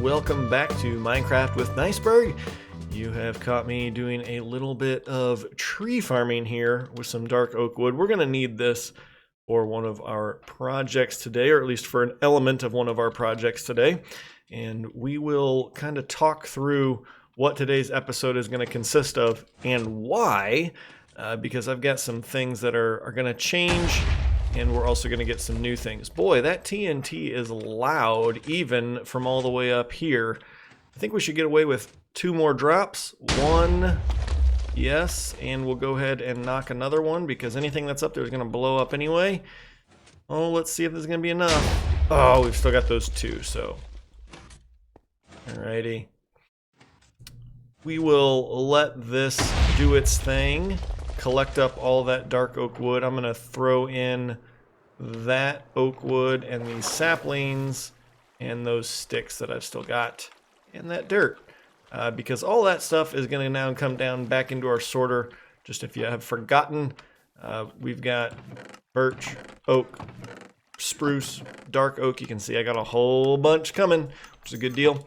welcome back to Minecraft with Neisberg. You have caught me doing a little bit of tree farming here with some dark oak wood. We're going to need this for one of our projects today, or at least for an element of one of our projects today. And we will kind of talk through what today's episode is going to consist of and why, because I've got some things that are going to change. And we're also going to get some new things. Boy, that TNT is loud, even from all the way up here. I think we should get away with 2 more drops. 1, yes, and we'll go ahead and knock another one, because anything that's up there is going to blow up anyway. Oh, let's see if there's going to be enough. Oh, we've still got those 2, so. Alrighty. We will let this do its thing. Collect up all that dark oak wood. I'm going to throw in that oak wood and these saplings and those sticks that I've still got and that dirt, because all that stuff is going to now come down back into our sorter. Just if you have forgotten, we've got birch, oak, spruce, dark oak. You can see I got a whole bunch coming, which is a good deal.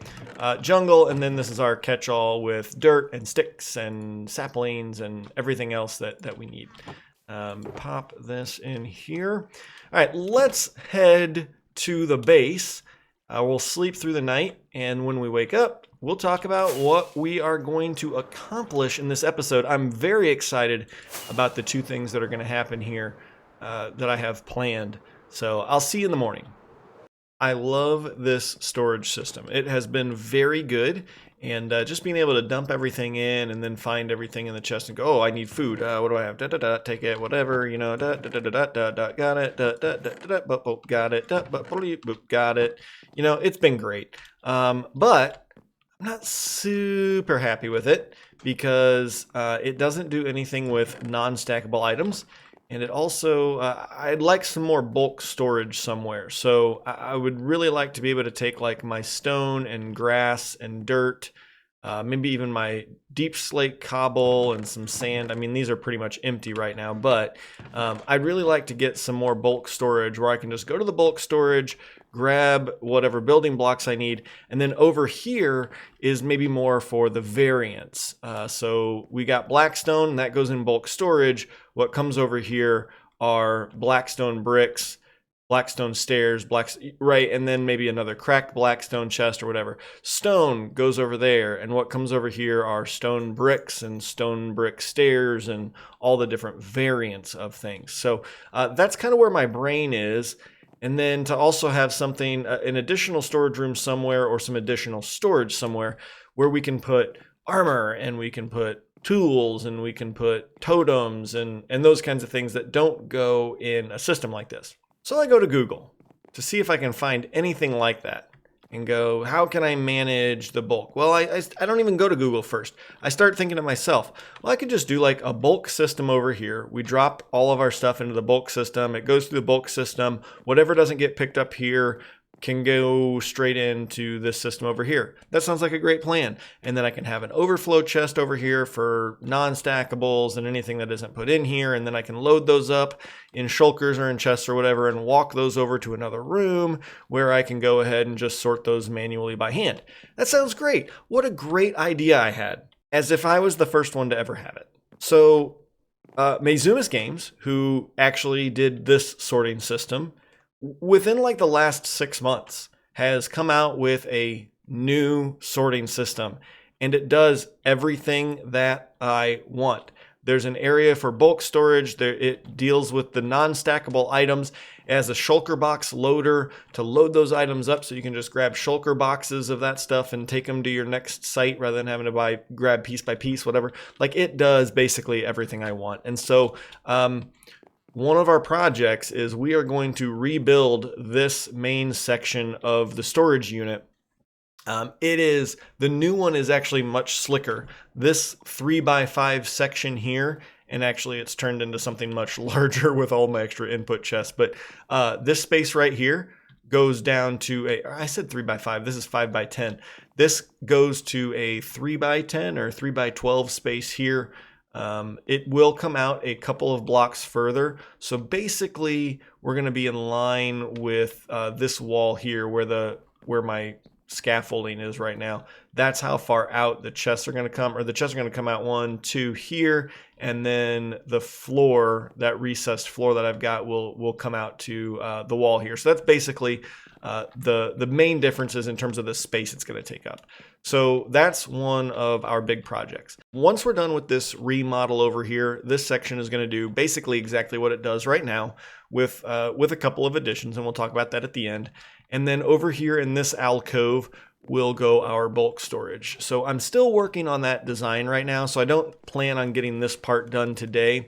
Jungle, and then this is our catch-all with dirt and sticks and saplings and everything else that we need. Pop this in here. All right, let's head to the base. We'll sleep through the night, and when we wake up, we'll talk about what we are going to accomplish in this episode. I'm very excited about the 2 things that are going to happen here that I have planned. So I'll see you in the morning. I love this storage system. It has been very good, and just being able to dump everything in and then find everything in the chest and go, oh, I need food. What do I have? Take it, whatever, you know. Got it. Got it. Got it. You know, it's been great. But I'm not super happy with it because it doesn't do anything with non-stackable items. And it also, I'd like some more bulk storage somewhere. So I would really like to be able to take like my stone and grass and dirt, maybe even my deep slate cobble and some sand. I mean, these are pretty much empty right now, but I'd really like to get some more bulk storage where I can just go to the bulk storage, grab whatever building blocks I need, and then over here is maybe more for the variants. So we got blackstone, that goes in bulk storage. What comes over here are blackstone bricks, blackstone stairs, right, and then maybe another cracked blackstone chest or whatever. Stone goes over there, and what comes over here are stone bricks and stone brick stairs and all the different variants of things. So that's kind of where my brain is. And then to also have something, an additional storage room somewhere or some additional storage somewhere where we can put armor and we can put tools and we can put totems and those kinds of things that don't go in a system like this. So I go to Google to see if I can find anything like that and go, how can I manage the bulk? Well, I don't even go to Google first. I start thinking to myself, well, I could just do like a bulk system over here. We drop all of our stuff into the bulk system. It goes through the bulk system. Whatever doesn't get picked up here can go straight into this system over here. That sounds like a great plan. And then I can have an overflow chest over here for non-stackables and anything that isn't put in here. And then I can load those up in shulkers or in chests or whatever and walk those over to another room where I can go ahead and just sort those manually by hand. That sounds great. What a great idea I had, as if I was the first one to ever have it. So Maizuma Games, who actually did this sorting system, within like the last 6 months has come out with a new sorting system, and it does everything that I want. There's an area for bulk storage. It deals with the non-stackable items. It has a shulker box loader to load those items up, so you can just grab shulker boxes of that stuff and take them to your next site rather than having to grab piece by piece, whatever. Like, it does basically everything I want. And so one of our projects is we are going to rebuild this main section of the storage unit. The new one is actually much slicker. This 3x5 section here, and actually it's turned into something much larger with all my extra input chests, but this space right here goes down to I said 3x5, this is 5x10. This goes to a 3x10 or 3x12 space here. It will come out a couple of blocks further. So basically we're going to be in line with this wall here where my scaffolding is right now. That's how far out the chests are going to come, or the chests are going to come out 1, 2 here, and then the floor, that recessed floor that I've got, will come out to the wall here. So that's basically the main differences in terms of the space it's going to take up. So that's one of our big projects. Once we're done with this remodel over here, this section is going to do basically exactly what it does right now with a couple of additions, and we'll talk about that at the end. And then over here in this alcove will go our bulk storage. So I'm still working on that design right now, so I don't plan on getting this part done today.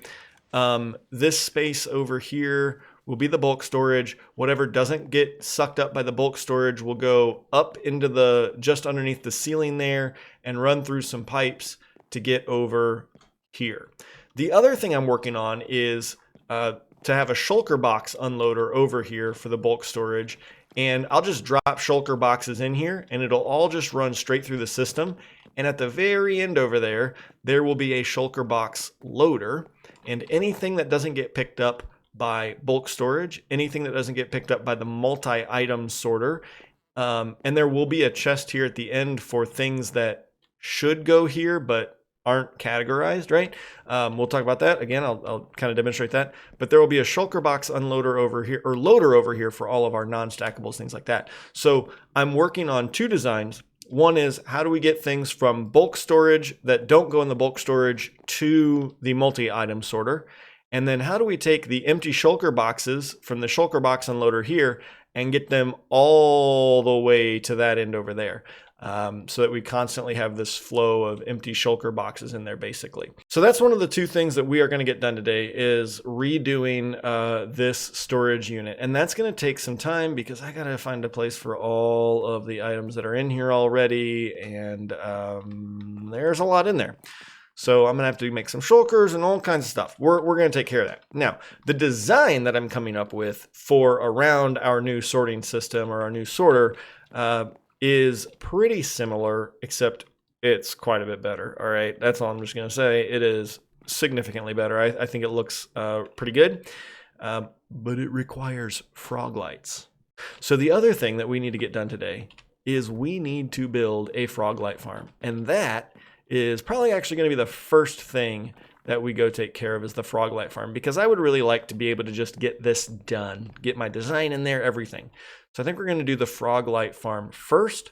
This space over here will be the bulk storage. Whatever doesn't get sucked up by the bulk storage will go up into the, just underneath the ceiling there, and run through some pipes to get over here. The other thing I'm working on is to have a shulker box unloader over here for the bulk storage. And I'll just drop shulker boxes in here, and it'll all just run straight through the system. And at the very end over there, there will be a shulker box loader, and anything that doesn't get picked up by bulk storage, anything that doesn't get picked up by the multi-item sorter, and there will be a chest here at the end for things that should go here but aren't categorized, right? We'll talk about that again. I'll kind of demonstrate that, but there will be a shulker box unloader over here, or loader over here, for all of our non-stackables, things like that. So I'm working on 2 designs. One is, how do we get things from bulk storage that don't go in the bulk storage to the multi-item sorter? And then how do we take the empty shulker boxes from the shulker box unloader here and get them all the way to that end over there? So that we constantly have this flow of empty shulker boxes in there, basically. So that's one of the 2 things that we are going to get done today, is redoing this storage unit. And that's going to take some time, because I got to find a place for all of the items that are in here already. And there's a lot in there. So I'm going to have to make some shulkers and all kinds of stuff. We're going to take care of that. Now, the design that I'm coming up with for around our new sorting system, or our new sorter, is pretty similar, except it's quite a bit better. All right, that's all I'm just going to say. It is significantly better. I think it looks pretty good, but it requires frog lights. So the other thing that we need to get done today is we need to build a frog light farm, and that is probably actually going to be the first thing that we go take care of, is the frog light farm, because I would really like to be able to just get this done, get my design in there, everything. So I think we're going to do the frog light farm first,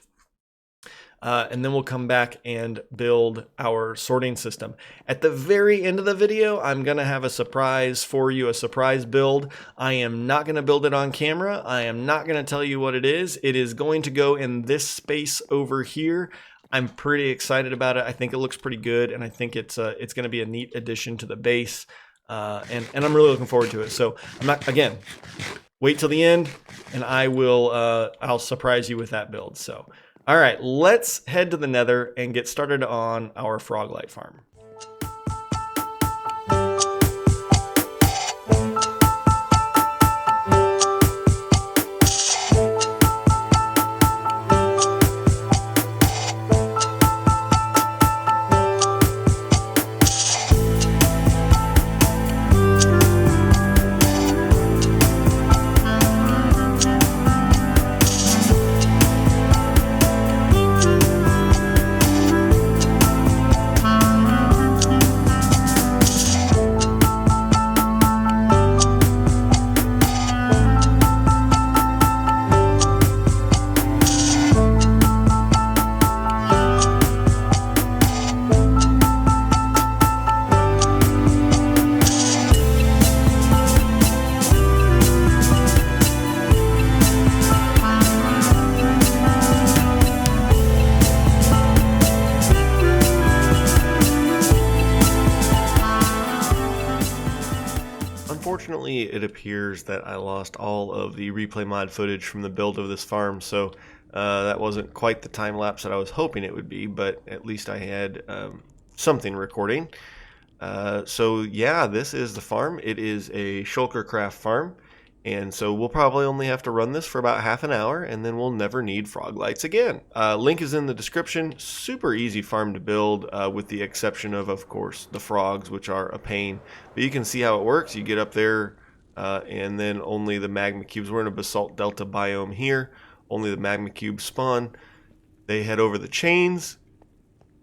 and then we'll come back and build our sorting system. At the very end of the video, I'm going to have a surprise for you, a surprise build. I am not going to build it on camera. I am not going to tell you what it is. It is going to go in this space over here. I'm pretty excited about it. I think it looks pretty good, and I think it's going to be a neat addition to the base, and I'm really looking forward to it. So I'm not, again, wait till the end, and I'll surprise you with that build. So, all right, let's head to the Nether and get started on our frog light farm. Unfortunately, it appears that I lost all of the replay mod footage from the build of this farm, so that wasn't quite the time lapse that I was hoping it would be, but at least I had something recording. So yeah, this is the farm. It is a Shulkercraft farm, and so we'll probably only have to run this for about half an hour, and then we'll never need frog lights again. Link is in the description. Super easy farm to build, with the exception of course, the frogs, which are a pain. But you can see how it works. You get up there, and then only the magma cubes. We're in a basalt delta biome here. Only the magma cubes spawn. They head over the chains.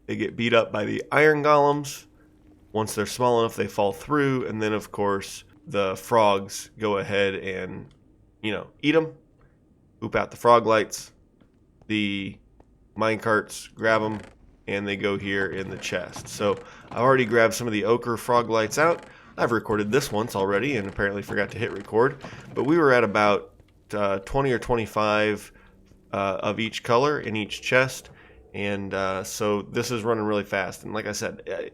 They get beat up by the iron golems. Once they're small enough, they fall through. And then, of course, the frogs go ahead and, eat them. Poop out the frog lights. The minecarts grab them, and they go here in the chest. So I've already grabbed some of the ochre frog lights out. I've recorded this once already and apparently forgot to hit record. But we were at about 20 or 25 of each color in each chest. And so this is running really fast. And like I said,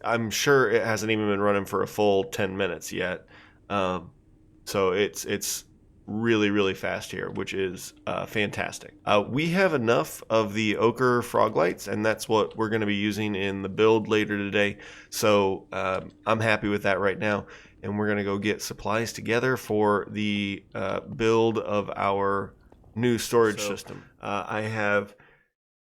I'm sure it hasn't even been running for a full 10 minutes yet. So it's really, really fast here, which is fantastic. We have enough of the ochre frog lights, and that's what we're going to be using in the build later today. So I'm happy with that right now. And we're going to go get supplies together for the build of our new storage system. I have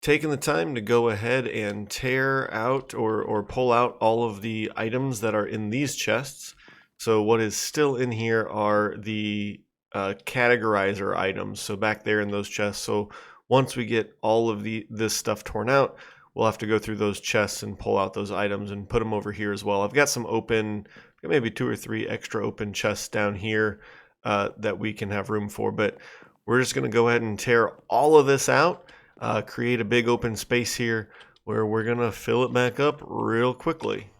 taken the time to go ahead and tear out or pull out all of the items that are in these chests. So what is still in here are the categorizer items, so back there in those chests. So once we get all of this stuff torn out, we'll have to go through those chests and pull out those items and put them over here as well. I've got some open, maybe 2 or 3 extra open chests down here that we can have room for, but we're just going to go ahead and tear all of this out. Create a big open space here where we're going to fill it back up real quickly.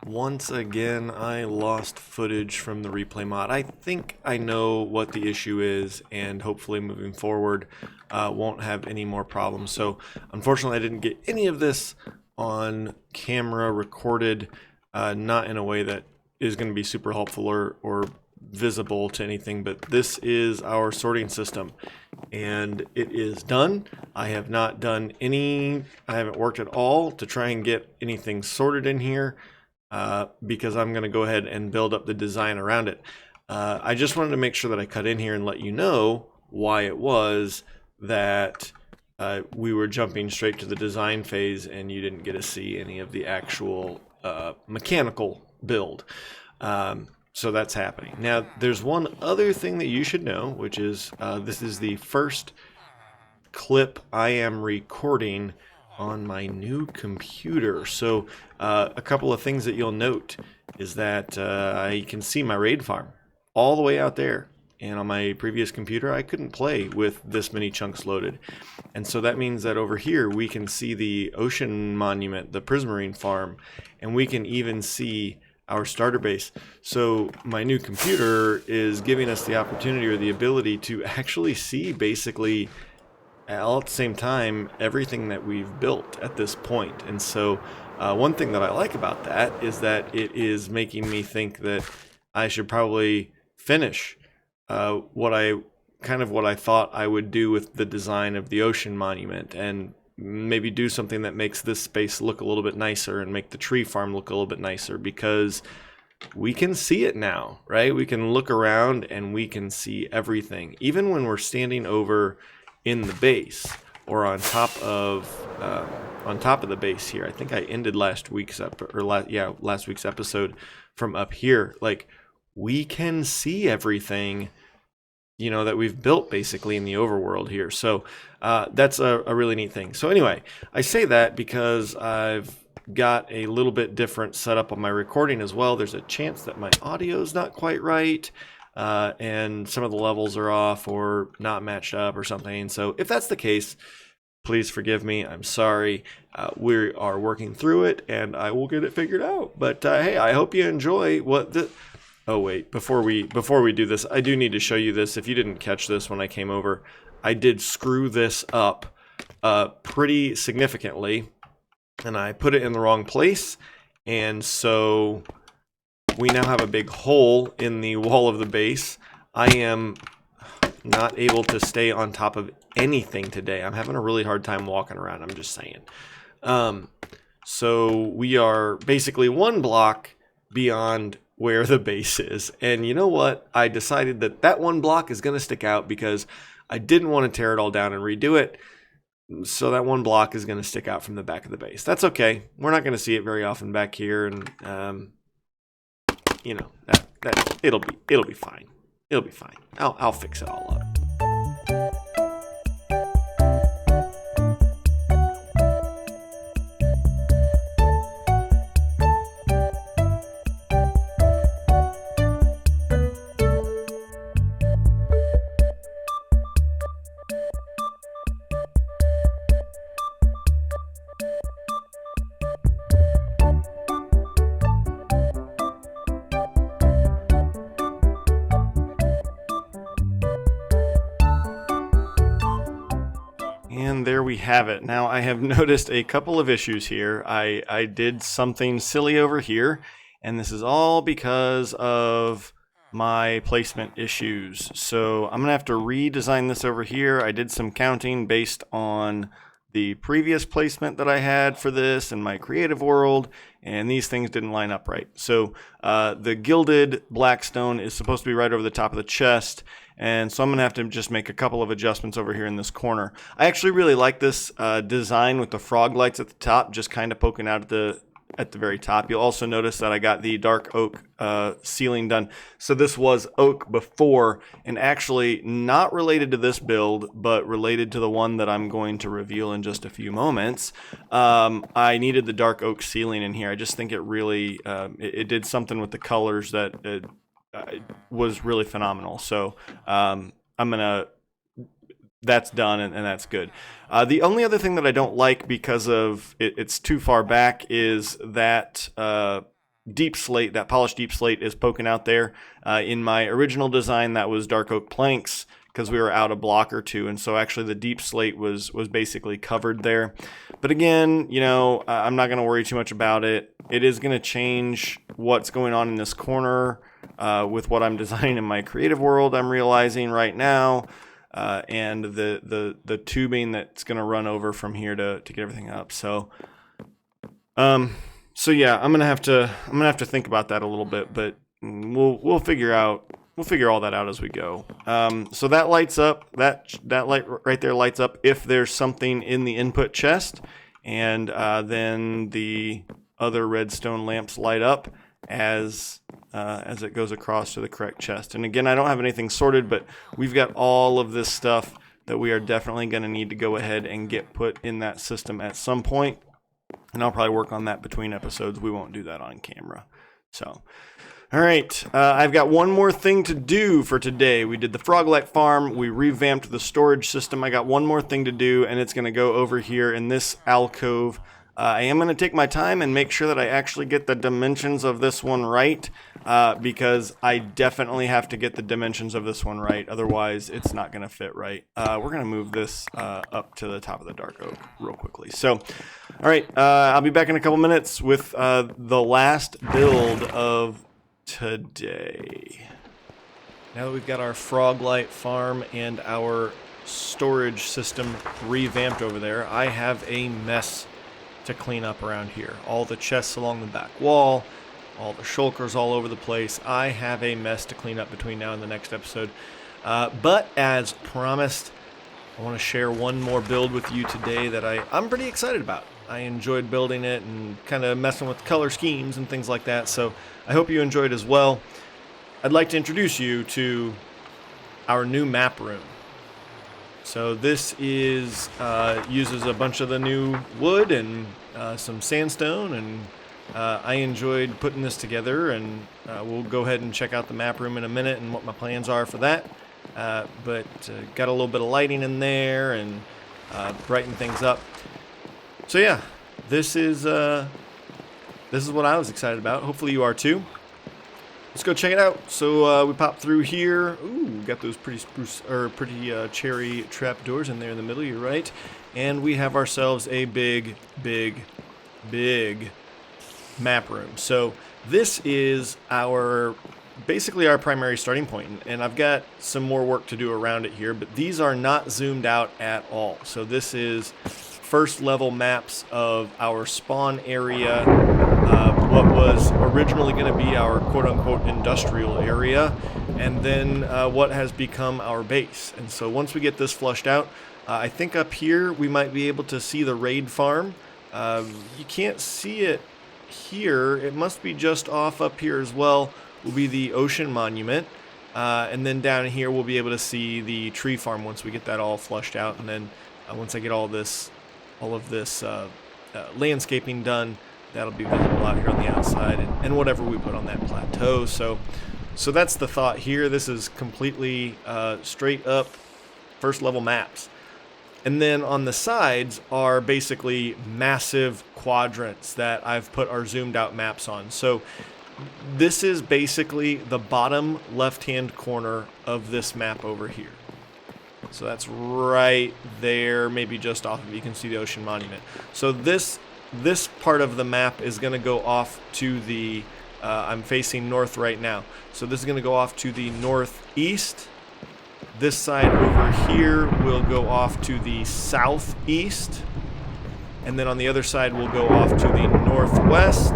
Once again, I lost footage from the replay mod. I think I know what the issue is, and hopefully moving forward won't have any more problems. So unfortunately, I didn't get any of this on camera recorded, not in a way that is going to be super helpful or visible to anything, but this is our sorting system and it is done. I haven't worked at all to try and get anything sorted in here because I'm going to go ahead and build up the design around it. I just wanted to make sure that I cut in here and let you know why it was that we were jumping straight to the design phase and you didn't get to see any of the actual mechanical build. So that's happening. Now, there's one other thing that you should know, which is this is the first clip I am recording on my new computer. So a couple of things that you'll note is that I can see my raid farm all the way out there. And on my previous computer, I couldn't play with this many chunks loaded. And so that means that over here, we can see the ocean monument, the prismarine farm, and we can even see our starter base. So my new computer is giving us the opportunity or the ability to actually see basically all at the same time everything that we've built at this point. And so one thing that I like about that is that it is making me think that I should probably finish what I thought I would do with the design of the ocean monument, and maybe do something that makes this space look a little bit nicer and make the tree farm look a little bit nicer, because we can see it now, right? We can look around and we can see everything, even when we're standing over in the base or on top of the base here. I think I ended last week's episode from up here. Like, we can see everything, that we've built basically in the overworld here. So that's a really neat thing. So anyway, I say that because I've got a little bit different setup on my recording as well. There's a chance that my audio is not quite right, and some of the levels are off or not matched up or something. So if that's the case, please forgive me. I'm sorry. We are working through it, and I will get it figured out. But hey, I hope you enjoy what the... Oh wait, before we do this, I do need to show you this. If you didn't catch this when I came over, I did screw this up pretty significantly, and I put it in the wrong place, and so we now have a big hole in the wall of the base. I am not able to stay on top of anything today. I'm having a really hard time walking around, I'm just saying. So we are basically one block beyond where the base is. And you know what? I decided that one block is going to stick out because I didn't want to tear it all down and redo it. So that one block is going to stick out from the back of the base. That's okay. We're not going to see it very often back here, and it'll be fine. It'll be fine. I'll fix it all up. there we have it. Now I have noticed a couple of issues here. I did something silly over here, and this is all because of my placement issues. So I'm gonna have to redesign this over here. I did some counting based on the previous placement that I had for this in my creative world, and these things didn't line up right. So the gilded blackstone is supposed to be right over the top of the chest, and so I'm gonna have to just make a couple of adjustments over here in this corner. I actually really like this design with the frog lights at the top, just kind of poking out at the very top. You'll also notice that I got the dark oak ceiling done. So this was oak before, and actually not related to this build, but related to the one that I'm going to reveal in just a few moments. I needed the dark oak ceiling in here. I just think it really, it did something with the colors that was really phenomenal. So that's done, and that's good. The only other thing that I don't like because of it's too far back is that deep slate, that polished deep slate is poking out there. In my original design, that was dark oak planks because we were out a block or two, and so actually the deep slate was basically covered there. But again, you know, I'm not going to worry too much about it. It is going to change what's going on in this corner with what I'm designing in my creative world, I'm realizing right now. And the tubing that's going to run over from here to get everything up. So yeah, I'm gonna have to think about that a little bit, but we'll figure all that out as we go. So that lights up, that light right there lights up if there's something in the input chest, and then the other redstone lamps light up as it goes across to the correct chest. And again, I don't have anything sorted, but we've got all of this stuff that we are definitely going to need to go ahead and get put in that system at some point. And I'll probably work on that between episodes. We won't do that on camera. So, all right, I've got one more thing to do for today. We did the Froglight Farm. We revamped the storage system. I got one more thing to do, and it's going to go over here in this alcove. I am going to take my time and make sure that I actually get the dimensions of this one right, because I definitely have to get the dimensions of this one right. Otherwise, it's not going to fit right. We're going to move this up to the top of the dark oak real quickly. So, all right, I'll be back in a couple minutes with the last build of today. Now that we've got our Froglight Farm and our storage system revamped over there, I have a mess to clean up around here. All the chests along the back wall, all the shulkers all over the place. I have a mess to clean up between now and the next episode. But as promised, I want to share one more build with you today that I'm pretty excited about. I enjoyed building it and kind of messing with color schemes and things like that, so I hope you enjoyed as well. I'd like to introduce you to our new map room. So this is uses a bunch of the new wood and some sandstone, and I enjoyed putting this together, and we'll go ahead and check out the map room in a minute and what my plans are for that. But got a little bit of lighting in there and brighten things up. So yeah, this is what I was excited about. Hopefully you are too. Let's go check it out. So we pop through here. Ooh, got those pretty cherry trap doors in there in the middle. You're right. And we have ourselves a big map room. So this is basically our primary starting point, and I've got some more work to do around it here, but these are not zoomed out at all. So this is first level maps of our spawn area, what was originally going to be our quote-unquote industrial area, and then what has become our base. And so once we get this flushed out, I think up here we might be able to see the raid farm. You can't see it here. It must be just off up here as well. Will be the ocean monument, and then down here we'll be able to see the tree farm once we get that all flushed out. And then once I get all of this landscaping done, that'll be visible out here on the outside, and whatever we put on that plateau. So that's the thought here. This is completely straight up first level maps. And then on the sides are basically massive quadrants that I've put our zoomed out maps on. So this is basically the bottom left-hand corner of this map over here. So that's right there, maybe just off of, you can see the ocean monument. So this part of the map is going to go off to the, I'm facing north right now. So this is going to go off to the northeast. This side over here will go off to the southeast. And then on the other side we'll go off to the northwest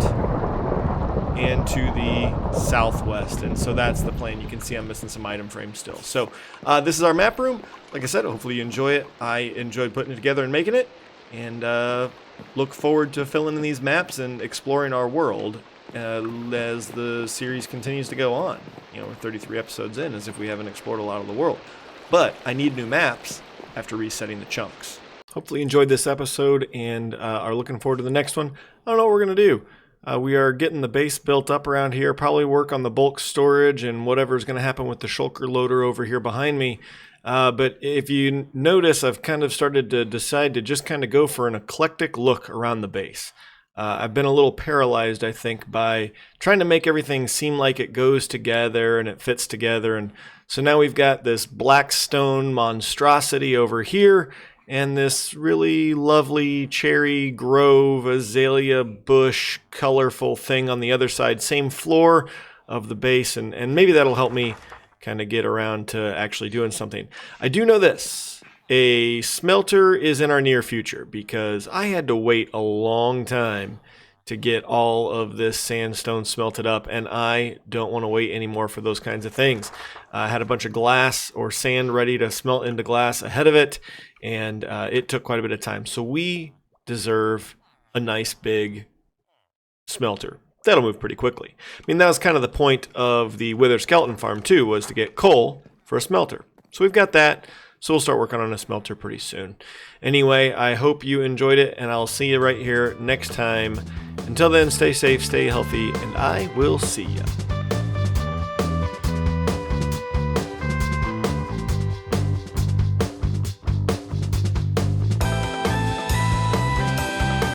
and to the southwest. And so that's the plan. You can see I'm missing some item frames still. So this is our map room. Like I said, hopefully you enjoy it. I enjoyed putting it together and making it. And look forward to filling in these maps and exploring our world as the series continues to go on. You know, we're 33 episodes in, as if we haven't explored a lot of the world. But I need new maps after resetting the chunks. Hopefully you enjoyed this episode and are looking forward to the next one. I don't know what we're going to do. We are getting the base built up around here, probably work on the bulk storage and whatever's going to happen with the shulker loader over here behind me. But if you notice, I've kind of started to decide to just kind of go for an eclectic look around the base. I've been a little paralyzed, I think, by trying to make everything seem like it goes together and it fits together. And so now we've got this black stone monstrosity over here and this really lovely cherry grove, azalea bush, colorful thing on the other side. Same floor of the base, and maybe that'll help me kind of get around to actually doing something. I do know this. A smelter is in our near future because I had to wait a long time to get all of this sandstone smelted up, and I don't want to wait anymore for those kinds of things. I had a bunch of glass or sand ready to smelt into glass ahead of it, and it took quite a bit of time. So we deserve a nice big smelter. That'll move pretty quickly. I mean, that was kind of the point of the Wither Skeleton Farm too, was to get coal for a smelter. So we've got that. So we'll start working on a smelter pretty soon. Anyway, I hope you enjoyed it, and I'll see you right here next time. Until then, stay safe, stay healthy, and I will see you.